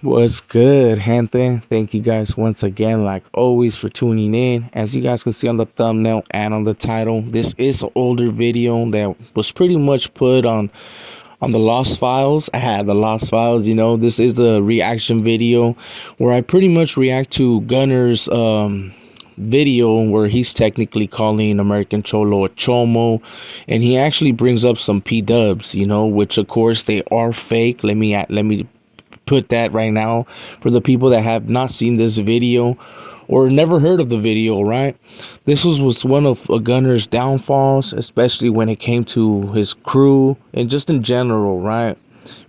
What's good, gente? Thank you guys once again, like always, for tuning in. As you guys can see on the thumbnail and on the title, this is an older video that was pretty much put on the Lost Files. I had the Lost Files. This is a reaction video where I pretty much react to Gunner's video where he's technically calling American Cholo a chomo, and he actually brings up some P-dubs, which of course they are fake. Let me put that right now for the people that have not seen this video or never heard of the video, right? This was one of a Gunner's downfalls, especially when it came to his crew and just in general, right?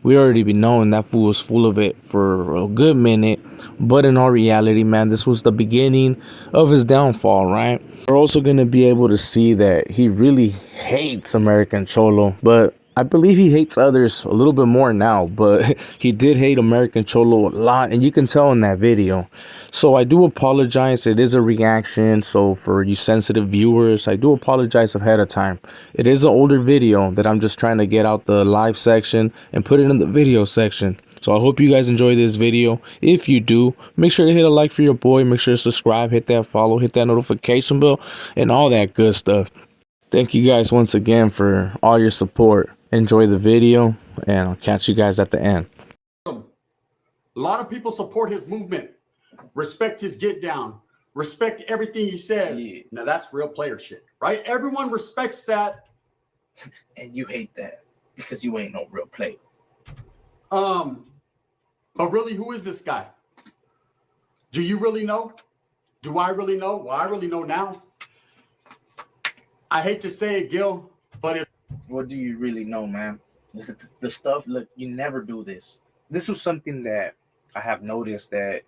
We already been knowing that fool was full of it for a good minute, but in all reality, man, this was the beginning of his downfall, right? We're also going to be able to see that he really hates American Cholo, but I believe he hates others a little bit more now, but he did hate American Cholo a lot, and you can tell in that video. So I do apologize. It is a reaction, so for you sensitive viewers, I do apologize ahead of time. It is an older video that I'm just trying to get out the live section and put it in the video section. So I hope you guys enjoy this video. If you do, make sure to hit a like for your boy. Make sure to subscribe, hit that follow, hit that notification bell, and all that good stuff. Thank you guys once again for all your support. Enjoy the video, and I'll catch you guys at the end. A lot of people support his movement, respect his get down, respect everything he says. Yeah. Now that's real player shit, right? Everyone respects that. And you hate that because you ain't no real player. But really, who is this guy? Do you really know? Do I really know? Well, I really know now. I hate to say it, Gil, but what do you really know, man? Is it the stuff? Look, you never do this. This was something that I have noticed that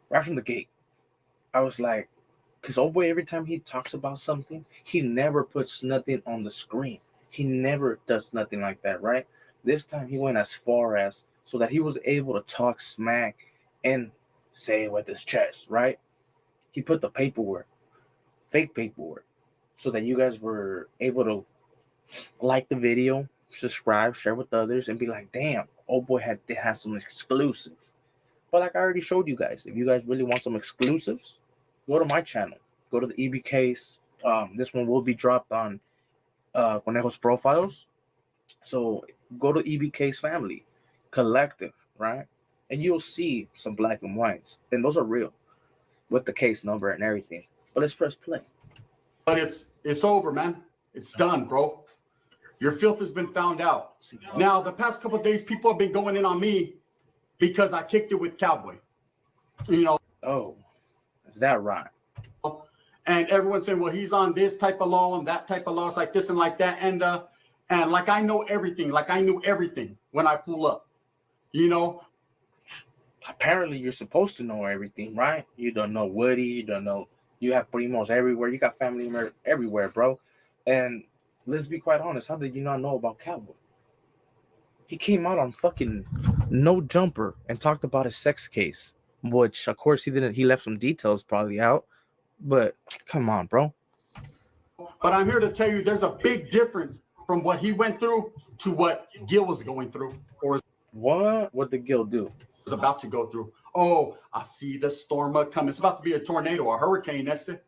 right from the gate. I was like, because old boy, every time he talks about something, he never puts nothing on the screen. He never does nothing like that, right? This time he went as far as so that he was able to talk smack and say it with his chest, right? He put the paperwork, fake paperwork, so that you guys were able to like the video, subscribe, share with others, and be like, damn, old boy has some exclusive. But like I already showed you guys, if you guys really want some exclusives, go to my channel. Go to the E.B.K's. This one will be dropped on Conejo's profiles. So go to E.B.K's family, collective, right? And you'll see some black and whites. And those are real with the case number and everything. But let's press play. But it's over, man. It's done, bro. Your filth has been found out. Now, the past couple of days, people have been going in on me because I kicked it with Cowboy. Oh, is that right? And everyone's saying, well, he's on this type of law and that type of law. It's like this and like that. And like I know everything. Like I knew everything when I pull up. Apparently, you're supposed to know everything, right? You don't know Woody. You don't know. You have primos everywhere. You got family members everywhere, bro. And let's be quite honest. How did you not know about Cowboy? He came out on fucking No Jumper and talked about his sex case, which of course he didn't. He left some details probably out, but come on, bro. But I'm here to tell you, there's a big difference from what he went through to what Gil was going through, or what did Gil do? Was about to go through. Oh, I see the storm coming. It's about to be a tornado, a hurricane. That's it.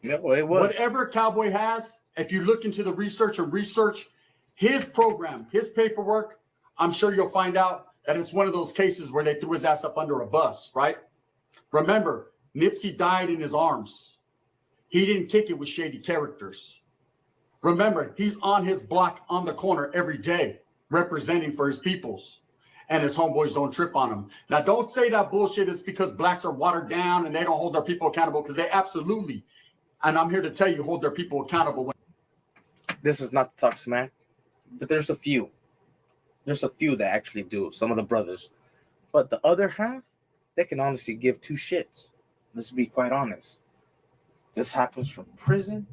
Yeah, well, it was. Whatever Cowboy has, if you look into the research and research his program, his paperwork, I'm sure you'll find out that it's one of those cases where they threw his ass up under a bus, right? Remember, Nipsey died in his arms. He didn't kick it with shady characters. Remember, he's on his block on the corner every day, representing for his peoples. And his homeboys don't trip on him. Now, don't say that bullshit is because blacks are watered down and they don't hold their people accountable, because they absolutely, and I'm here to tell you, hold their people accountable. This is not to talk smack, but there's a few. There's a few that actually do, some of the brothers. But the other half, they can honestly give two shits. Let's be quite honest. This happens from prison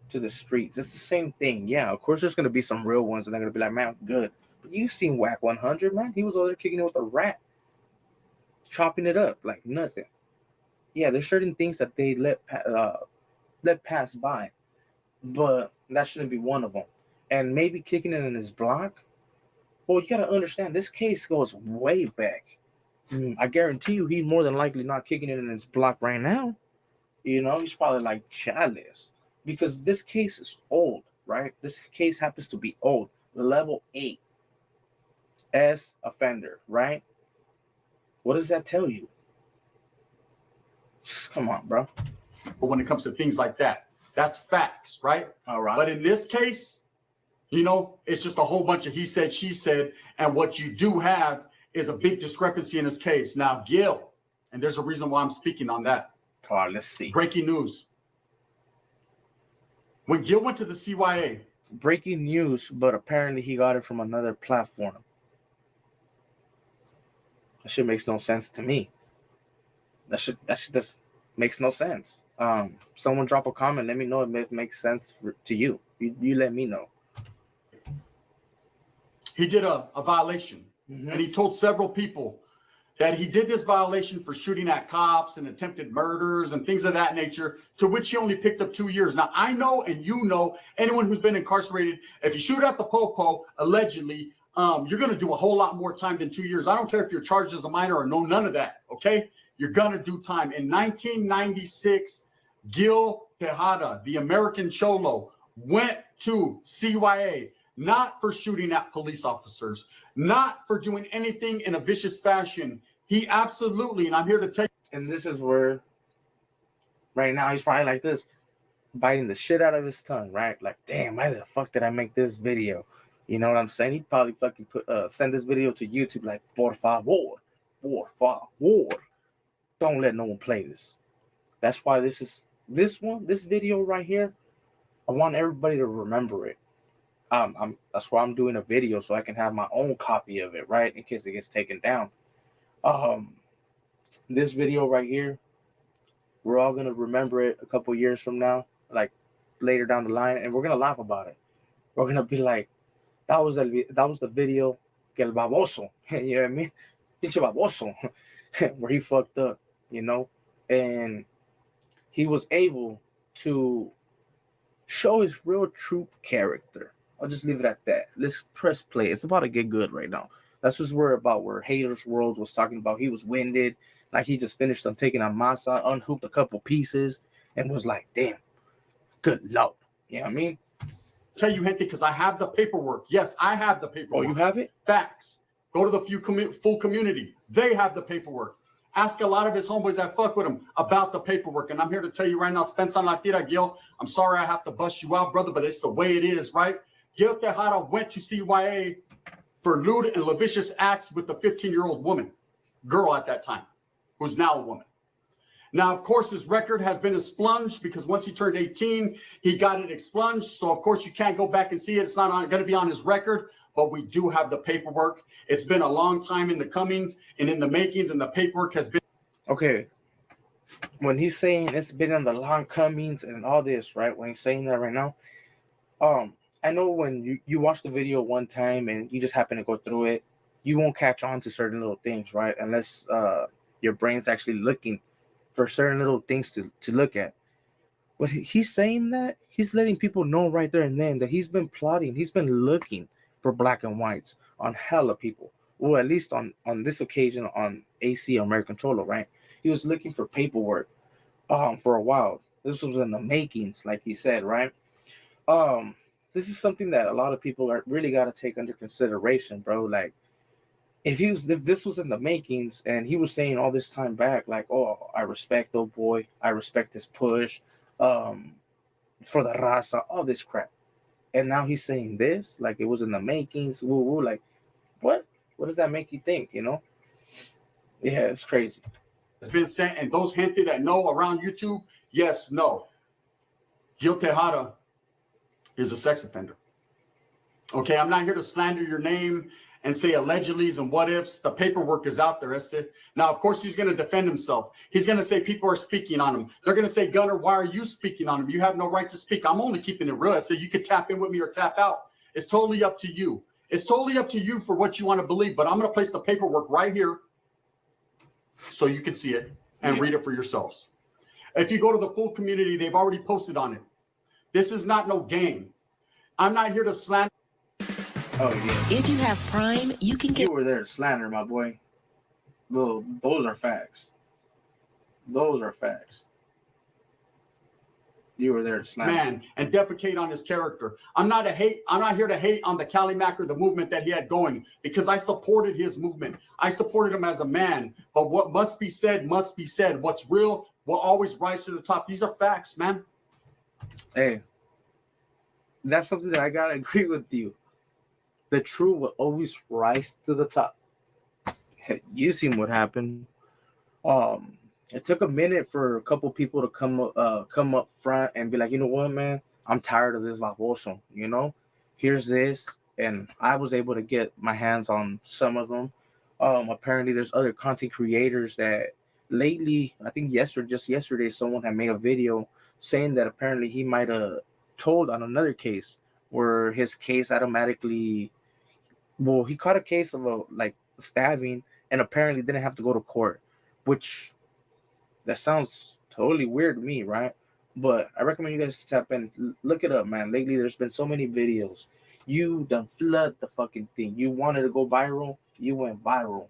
to the streets. It's the same thing. Yeah, of course, there's gonna be some real ones, and they're gonna be like, man, good. But you seen Whack 100, man? He was over there kicking it with a rat, chopping it up like nothing. Yeah, there's certain things that they let pass by, but that shouldn't be one of them. And maybe kicking it in his block. Well, you gotta understand this case goes way back. I guarantee you, he's more than likely not kicking it in his block right now. You know, he's probably like chalice because this case is old, right? This case happens to be old, level 8 S offender, right? What does that tell you? Come on, bro. But when it comes to things like that, that's facts, right? All right. But in this case, you know, it's just a whole bunch of he said, she said. And what you do have is a big discrepancy in this case. Now, Gil, and there's a reason why I'm speaking on that. All right, let's see. Breaking news. When Gil went to the CYA. Breaking news, but apparently he got it from another platform. That shit makes no sense to me. That shit just makes no sense. Someone drop a comment. Let me know if it makes sense to you. You let me know. He did a violation, and he told several people that he did this violation for shooting at cops and attempted murders and things of that nature, to which he only picked up 2 years. Now, I know, and you know, anyone who's been incarcerated, if you shoot at the popo, allegedly, you're going to do a whole lot more time than 2 years. I don't care if you're charged as a minor or no, none of that, okay? You're going to do time. In 1996, Gil Tejada, the American Cholo, went to CYA, not for shooting at police officers, not for doing anything in a vicious fashion. He absolutely, and I'm here to tell you. And this is where, right now, he's probably like this, biting the shit out of his tongue, right? Like, damn, why the fuck did I make this video? You know what I'm saying? He'd probably fucking send this video to YouTube like, por favor, don't let no one play this. That's why this video right here, I want everybody to remember it. That's why I'm doing a video so I can have my own copy of it, right? In case it gets taken down. This video right here, we're all gonna remember it a couple years from now, like later down the line, and we're gonna laugh about it. We're gonna be like, that was the video que el baboso, you know what I mean? Pinche baboso, where he fucked up, you know, and he was able to show his real true character. I'll just leave it at that. Let's press play. It's about to get good right now. That's what we're about. Where Haters World was talking about, he was winded, like he just finished on taking on masa, unhooped a couple pieces, and was like, "Damn, good lord." You know what I mean? Tell you, gente, because I have the paperwork. Yes, I have the paperwork. Oh, you have it? Facts. Go to the full community. They have the paperwork. Ask a lot of his homeboys that fuck with him about the paperwork. And I'm here to tell you right now, Spencer Latira, Gil, I'm sorry I have to bust you out, brother, but it's the way it is, right? Gil Tejada went to CYA for lewd and lascivious acts with the 15-year-old girl at that time, who's now a woman. Now, of course, his record has been expunged because once he turned 18, he got it expunged. So, of course, you can't go back and see it. It's not going to be on his record, but we do have the paperwork. It's been a long time in the comings and in the makings, and the paperwork has been. Okay. When he's saying it's been in the long comings and all this, right? When he's saying that right now, I know when you watch the video one time and you just happen to go through it, you won't catch on to certain little things, right? Unless your brain's actually looking for certain little things to look at. But he's saying that, he's letting people know right there and then that he's been plotting, he's been looking for black and whites on hella people. Well, at least on this occasion on AC American Cholo, right? He was looking for paperwork for a while. This was in the makings, like he said, right? This is something that a lot of people are really got to take under consideration, bro. Like, if this was in the makings and he was saying all this time back, like, oh, I respect old boy, I respect this push, for the raza, all this crap, and now he's saying this, like it was in the makings, woo woo, like, what does that make you think? You know? Yeah, it's crazy. It's been sent, and those gente that know around YouTube, yes, no. Gil Tejada is a sex offender. Okay, I'm not here to slander your name and say allegedlys and what ifs. The paperwork is out there. That's it. Now, of course, he's going to defend himself. He's going to say people are speaking on him. They're going to say, Gunner, why are you speaking on him? You have no right to speak. I'm only keeping it real. I say you can tap in with me or tap out. It's totally up to you. It's totally up to you for what you want to believe. But I'm going to place the paperwork right here so you can see it and read it for yourselves. If you go to the full community, they've already posted on it. This is not no game. I'm not here to slander. Oh, yeah. If you have Prime, you can get... You were there to slander, my boy. Well, those are facts. Those are facts. You were there to slander. Man, and defecate on his character. I'm not here to hate on the Cali Mac or the movement that he had going, because I supported his movement. I supported him as a man. But what must be said must be said. What's real will always rise to the top. These are facts, man. Hey, that's something that I gotta agree with you. The truth will always rise to the top. You seen what happened. It took a minute for a couple people to come up front and be like, you know what, man, I'm tired of this baboso. You know, here's this, and I was able to get my hands on some of them. Apparently, there's other content creators that lately, I think just yesterday, someone had made a video saying that apparently he might have told on another case where his case automatically, well, he caught a case of a stabbing and apparently didn't have to go to court, which that sounds totally weird to me, right? But I recommend you guys tap in, look it up, man. Lately, there's been so many videos. You done flood the fucking thing. You wanted to go viral, you went viral.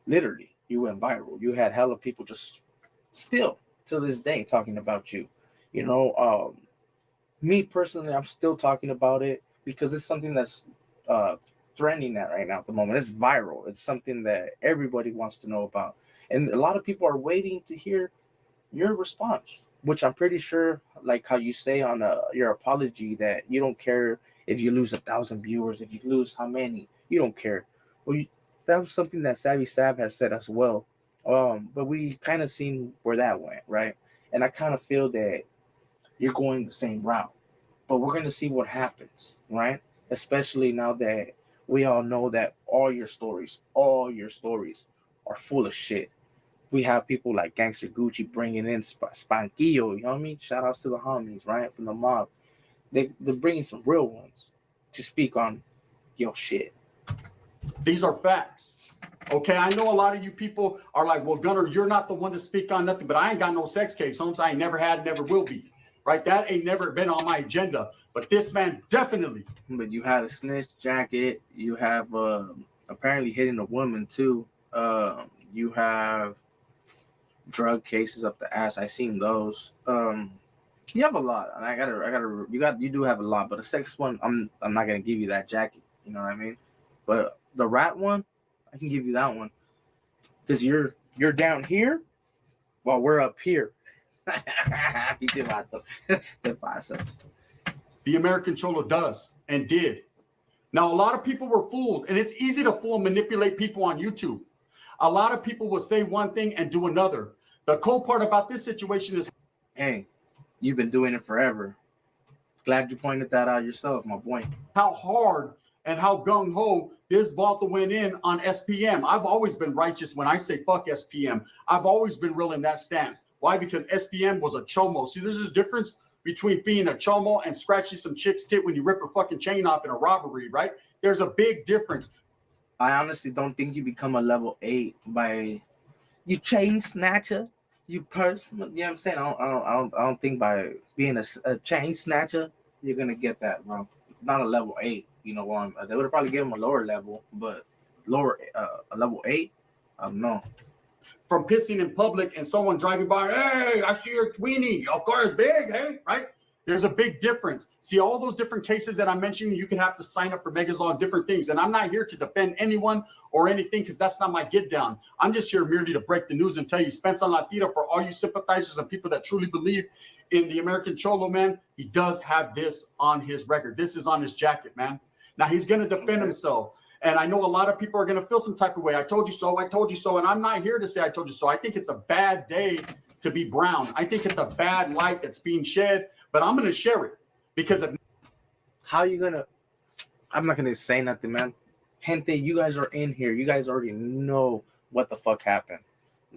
Literally, you went viral. You had hella people just still to this day talking about you. You know, me personally, I'm still talking about it because it's something that's trending that right now at the moment. It's viral. It's something that everybody wants to know about. And a lot of people are waiting to hear your response, which I'm pretty sure, like how you say on your apology, that you don't care if you lose 1,000 viewers, if you lose how many, you don't care. Well, that was something that Savvy Sab has said as well. But we kind of seen where that went, right? And I kind of feel that you're going the same route. But we're going to see what happens, right? Especially now that we all know that all your stories are full of shit. We have people like Gangster Gucci bringing in Spanquillo, you know what I mean? Shout outs to the homies, right? From the mob. They're bringing some real ones to speak on your shit. These are facts. Okay, I know a lot of you people are like, well, Gunner, you're not the one to speak on nothing, but I ain't got no sex case, homes. I ain't never had, never will be. Right? That ain't never been on my agenda. But this man definitely. But you had a snitch jacket. You have apparently hitting a woman too. You have drug cases up the ass. I seen those. You have a lot, and you do have a lot. But the sex one, I'm not gonna give you that jacket. You know what I mean? But the rat one, I can give you that one because you're down here while we're up here. The American Cholo does and did. Now, a lot of people were fooled, and it's easy to fool and manipulate people on YouTube. A lot of people will say one thing and do another. The cool part about this situation is, hey, you've been doing it forever. Glad you pointed that out yourself, my boy. How hard and how gung-ho this Volta went in on SPM. I've always been righteous when I say fuck SPM. I've always been real in that stance. Why? Because SPM was a chomo. See, there's a difference between being a chomo and scratching some chick's tit when you rip a fucking chain off in a robbery, right? There's a big difference. I honestly don't think you become a level 8 by you chain snatcher, you person. You know what I'm saying? I don't think by being a chain snatcher you're gonna get that, bro. Not a level 8. You know, they would have probably given him a lower level, but a level 8, I don't know. From pissing in public and someone driving by, hey, I see your tweenie. Of course, big, hey, right? There's a big difference. See, all those different cases that I'm mentioning, you can have to sign up for Mega's Law and different things. And I'm not here to defend anyone or anything because that's not my get down. I'm just here merely to break the news and tell you, Spence on Latita, for all you sympathizers and people that truly believe in the American Cholo, man, he does have this on his record. This is on his jacket, man. Now, he's going to defend himself. And I know a lot of people are going to feel some type of way. I told you so. I told you so. And I'm not here to say I told you so. I think it's a bad day to be brown. I think it's a bad light that's being shed. But I'm going to share it because of how you going to – I'm not going to say nothing, man. Gente, you guys are in here. You guys already know what the fuck happened.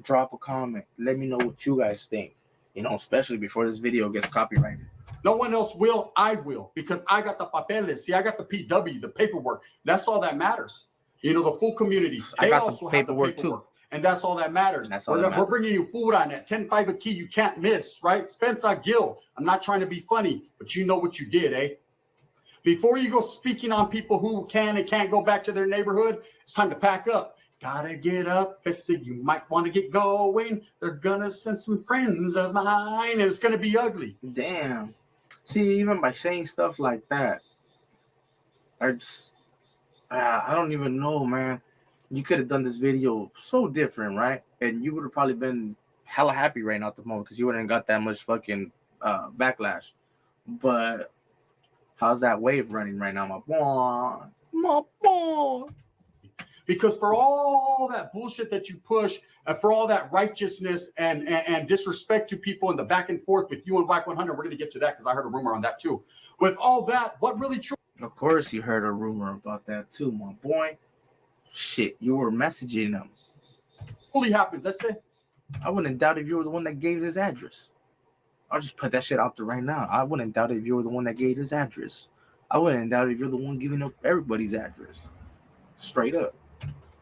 Drop a comment. Let me know what you guys think. You know, especially before this video gets copyrighted. No one else will. I will, because I got the papeles. See, I got the PW, the paperwork. That's all that matters. You know, the full community. I They got the also have the paperwork, paperwork. too. And that's all that matters. That's all that matters. We're bringing you food on that 10-5 a key. You can't miss, right? Spencer Gill. I'm not trying to be funny, but you know what you did, eh? Before you go speaking on people who can and can't go back to their neighborhood, it's time to pack up. Gotta get up. You might want to get going. They're gonna send some friends of mine, and it's gonna be ugly. Damn. See, even by saying stuff like that, I don't even know, man. You could have done this video so different, right? And you would have probably been hella happy right now at the moment because you wouldn't got that much fucking backlash. But how's that wave running right now, my boy? My boy. Because for all that bullshit that you push, and for all that righteousness and disrespect to people in the back and forth with you and Whack 100, we're going to get to that because I heard a rumor on that too. With all that, what really true? Of course, you heard a rumor about that too, my boy. Shit, you were messaging him. Truly happens. That's it. I wouldn't doubt if you were the one that gave his address. I'll just put that shit out there right now. I wouldn't doubt if you were the one that gave his address. I wouldn't doubt if you're the one giving up everybody's address. Straight up.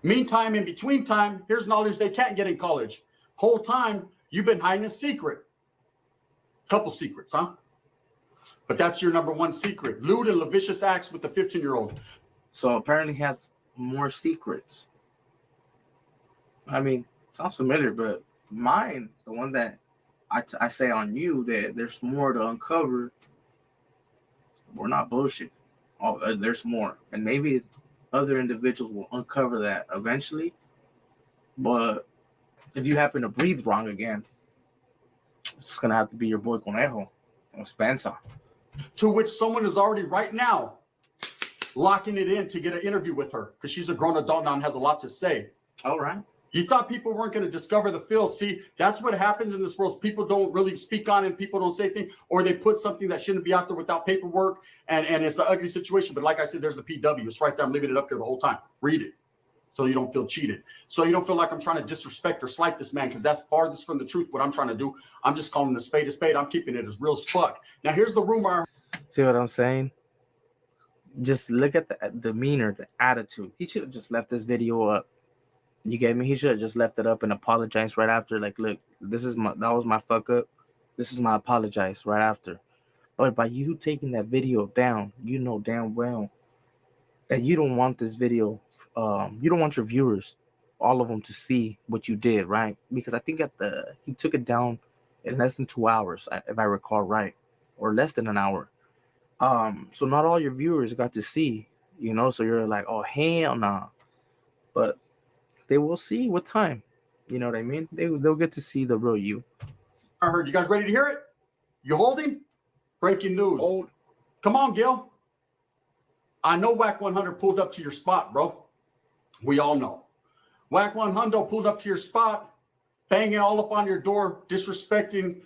Meantime, in between time, here's knowledge they can't get in college. Whole time, you've been hiding a secret. Couple secrets, huh? But that's your number one secret. Lewd and lascivious acts with the 15-year-old. So apparently he has more secrets. I mean, sounds familiar, but mine, the one that I say on you that there's more to uncover. We're not bullshit. Oh, there's more. And maybe other individuals will uncover that eventually. But if you happen to breathe wrong again, it's going to have to be your boy Conejo or Spencer. To which someone is already right now locking it in to get an interview with her because she's a grown adult now and has a lot to say. All right. You thought people weren't going to discover the field. See, that's what happens in this world. People don't really speak on it. People don't say things, or they put something that shouldn't be out there without paperwork, and it's an ugly situation. But like I said, there's the PW. It's right there. I'm leaving it up here the whole time. Read it so you don't feel cheated. So you don't feel like I'm trying to disrespect or slight this man because that's farthest from the truth what I'm trying to do. I'm just calling the spade a spade. I'm keeping it as real as fuck. Now, here's the rumor. See what I'm saying? Just look at the demeanor, the attitude. He should have just left this video up. You get me? He should have just left it up and apologized right after. Like, look, that was my fuck up. This is my apologize right after. But by you taking that video down, you know damn well that you don't want this video. You don't want your viewers, all of them, to see what you did, right? Because I think he took it down in less than 2 hours, if I recall right, or less than an hour. So not all your viewers got to see, you know. So you're like, oh hell nah. But they will see with time. You know what I mean? They'll get to see the real you. I heard. You guys ready to hear it? You holding? Breaking news. Hold. Come on, Gil. I know Whack 100 pulled up to your spot, bro. We all know. Whack 100 pulled up to your spot, banging all up on your door, disrespecting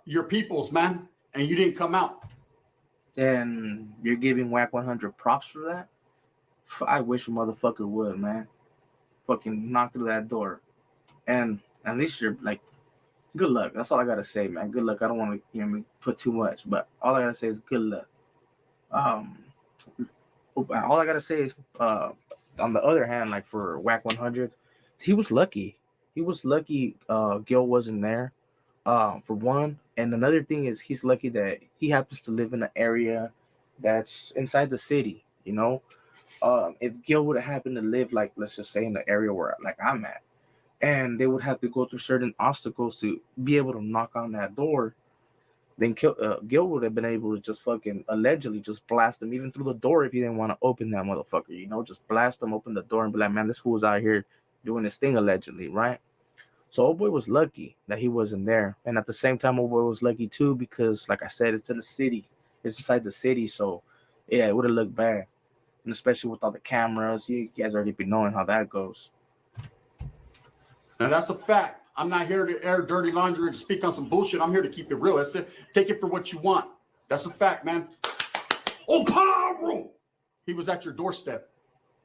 your peoples, man. And you didn't come out. And you're giving Whack 100 props for that? I wish a motherfucker would, man. Fucking knock through that door. And at least you're like, good luck. That's all I gotta say, man. Good luck. I don't want to put too much, but all I gotta say is good luck. All I gotta say is, on the other hand, like for Whack 100, he was lucky. He was lucky Gil wasn't there, for one. And another thing is he's lucky that he happens to live in an area that's inside the city, you know? If Gil would have happened to live, like, let's just say in the area where like I'm at, and they would have to go through certain obstacles to be able to knock on that door, then Gil would have been able to just fucking allegedly just blast him even through the door if he didn't want to open that motherfucker, you know, just blast him, open the door and be like, man, this fool's out here doing this thing allegedly, right? So old boy was lucky that he wasn't there. And at the same time, old boy was lucky too, because like I said, it's in the city. It's inside the city. So yeah, it would have looked bad. And especially with all the cameras, you guys already be knowing how that goes. Now that's a fact. I'm not here to air dirty laundry or to speak on some bullshit. I'm here to keep it real. That's it. Take it for what you want. That's a fact, man. Oh, Pablo! He was at your doorstep.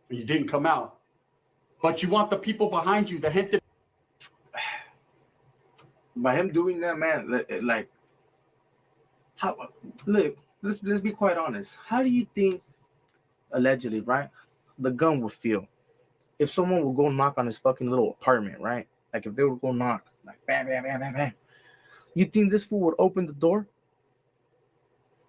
You didn't come out. But you want the people behind you, the gente. By him doing that, man, like, how? Look, let's be quite honest. How do you think, allegedly, right, the gun would feel if someone would go knock on his fucking little apartment, right? Like if they would go knock, like bam, bam, bam, bam, bam. You think this fool would open the door?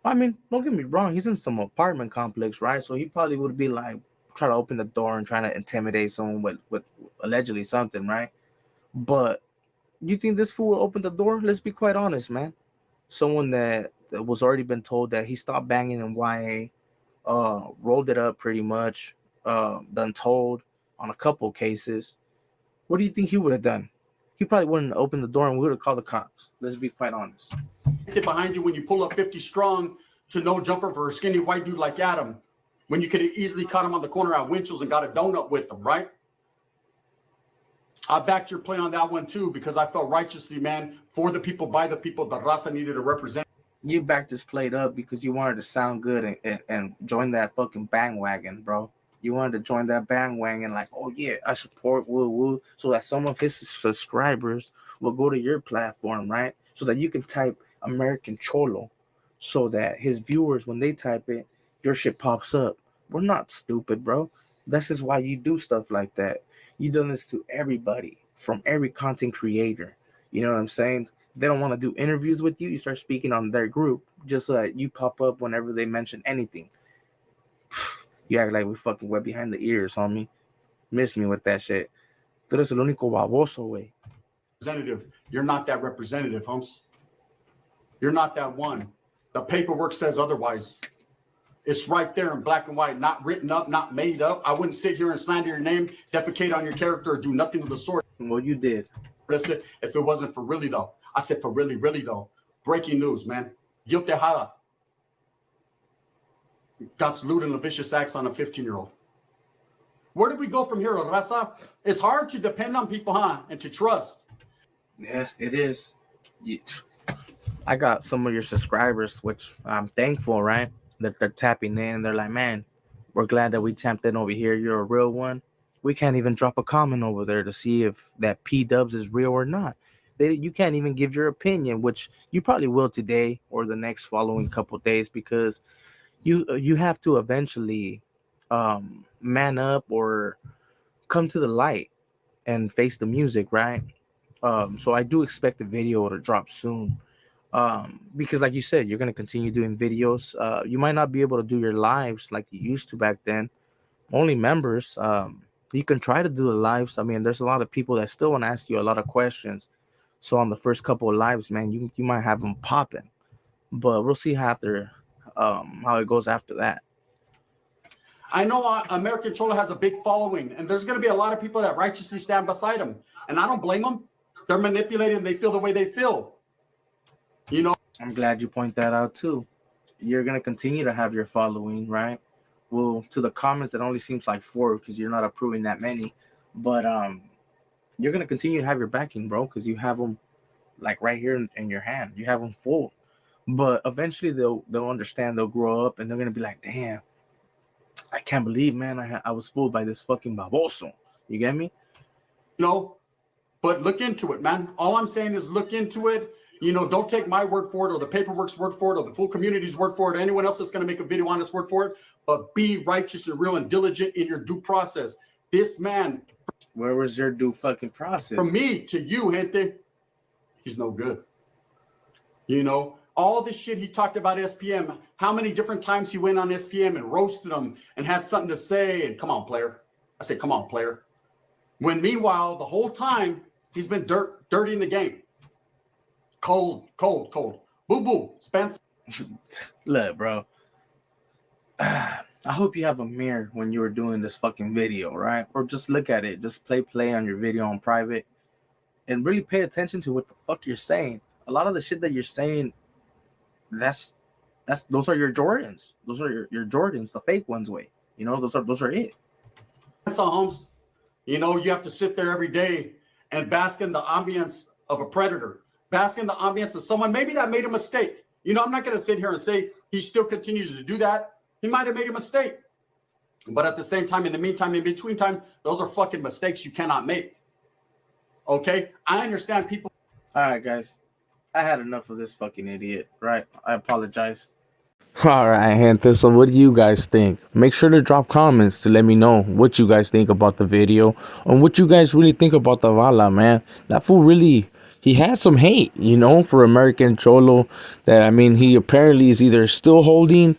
I mean, don't get me wrong. He's in some apartment complex, right? So he probably would be like, try to open the door and trying to intimidate someone with allegedly something, right? But you think this fool will open the door? Let's be quite honest, man. Someone that was already been told that he stopped banging in YA, rolled it up pretty much, done told on a couple cases. What do you think he would have done? He probably wouldn't have opened the door and we would have called the cops. Let's be quite honest. Behind you when you pull up 50 strong to no jumper for a skinny white dude like Adam, when you could have easily caught him on the corner at Winchell's and got a donut with him, right? I backed your play on that one too because I felt righteously, man, for the people, by the people. The Raza needed to represent. You backed this plate up because you wanted to sound good and join that fucking bandwagon, bro. You wanted to join that bandwagon like, oh yeah, I support woo woo, so that some of his subscribers will go to your platform, right? So that you can type American Cholo, so that his viewers, when they type it, your shit pops up. We're not stupid, bro. This is why you do stuff like that. You done this to everybody, from every content creator. You know what I'm saying? They don't want to do interviews with you. You start speaking on their group just so that you pop up whenever they mention anything. You act like we fucking wet behind the ears, homie. Miss me with that shit. Tú eres el único baboso, güey. Representative. You're not that representative, Humps. You're not that one. The paperwork says otherwise. It's right there in black and white, not written up, not made up. I wouldn't sit here and slander your name, defecate on your character, or do nothing of the sort. Well, you did. If it wasn't for really, though. I said for really, really, though. Breaking news, man. Gil Tejada got lewd and lascivious acts on a 15-year-old. Where do we go from here, Raza? It's hard to depend on people, huh? And to trust. Yeah, it is. I got some of your subscribers, which I'm thankful, right? That they're tapping in. They're like, man, we're glad that we tapped in over here. You're a real one. We can't even drop a comment over there to see if that P-dubs is real or not. You can't even give your opinion, which you probably will today or the next following couple days, because you have to eventually man up or come to the light and face the music, right? So I do expect the video to drop soon. Because like you said, you're going to continue doing videos. You might not be able to do your lives like you used to back then. Only members. You can try to do the lives. I mean, there's a lot of people that still want to ask you a lot of questions. So on the first couple of lives, man, you might have them popping. But we'll see how it goes after that. I know American Cholo has a big following, and there's going to be a lot of people that righteously stand beside him. And I don't blame them. They're manipulated and they feel the way they feel. You know, I'm glad you point that out too. You're going to continue to have your following, right? Well, to the comments, it only seems like 4 because you're not approving that many. But you're going to continue to have your backing, bro, because you have them like right here in your hand. You have them full. But eventually they'll understand. They'll grow up and they're going to be like, damn, I can't believe, man, I was fooled by this fucking baboso. You get me? No, but look into it, man. All I'm saying is look into it. You know, don't take my word for it or the paperwork's word for it or the full community's word for it or anyone else that's going to make a video on its word for it. But be righteous and real and diligent in your due process. This man. Where was your due fucking process? From me to you, gente, he's no good. You know, all this shit he talked about SPM, how many different times he went on SPM and roasted him and had something to say. And come on, player. I said, come on, player. When meanwhile, the whole time, he's been dirty in the game. Cold. Boo-boo, Spence. Look, bro. I hope you have a mirror when you were doing this fucking video, right? Or just look at it. Just play on your video on private and really pay attention to what the fuck you're saying. A lot of the shit that you're saying, those are your Jordans. Those are your Jordans, the fake ones, way. You know, those are it. That's all, Holmes. You know, you have to sit there every day and bask in the ambience of a predator. Bask in the ambience of someone maybe that made a mistake. You know, I'm not going to sit here and say he still continues to do that. He might have made a mistake. But at the same time, in the meantime, in between time, those are fucking mistakes you cannot make. Okay? I understand people. All right, guys. I had enough of this fucking idiot, right? I apologize. All right, gente. So, what do you guys think? Make sure to drop comments to let me know what you guys think about the video and what you guys really think about the Vala, man. That fool really, he had some hate, for American Cholo. That, I mean, he apparently is either still holding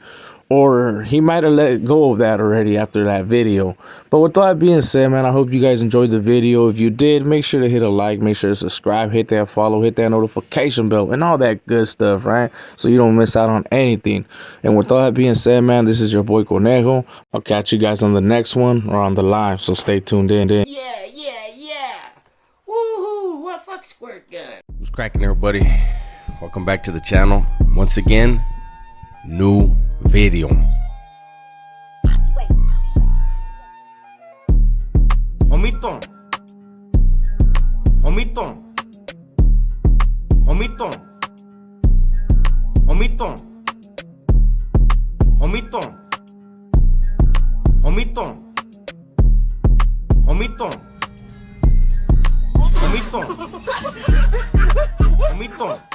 or he might have let go of that already after that video. But with that being said, man, I hope you guys enjoyed the video. If you did, make sure to hit a like, make sure to subscribe, hit that follow, hit that notification bell, and all that good stuff, right? So you don't miss out on anything. And with all that being said, man, this is your boy Conejo. I'll catch you guys on the next one or on the live, so stay tuned in. Yeah. Woohoo! What fuck squirt gun? What's cracking, everybody? Welcome back to the channel. Once again, new video. Omito. Omito. Omito. Omito. Omito. Omito. Omito. Omito. Omito.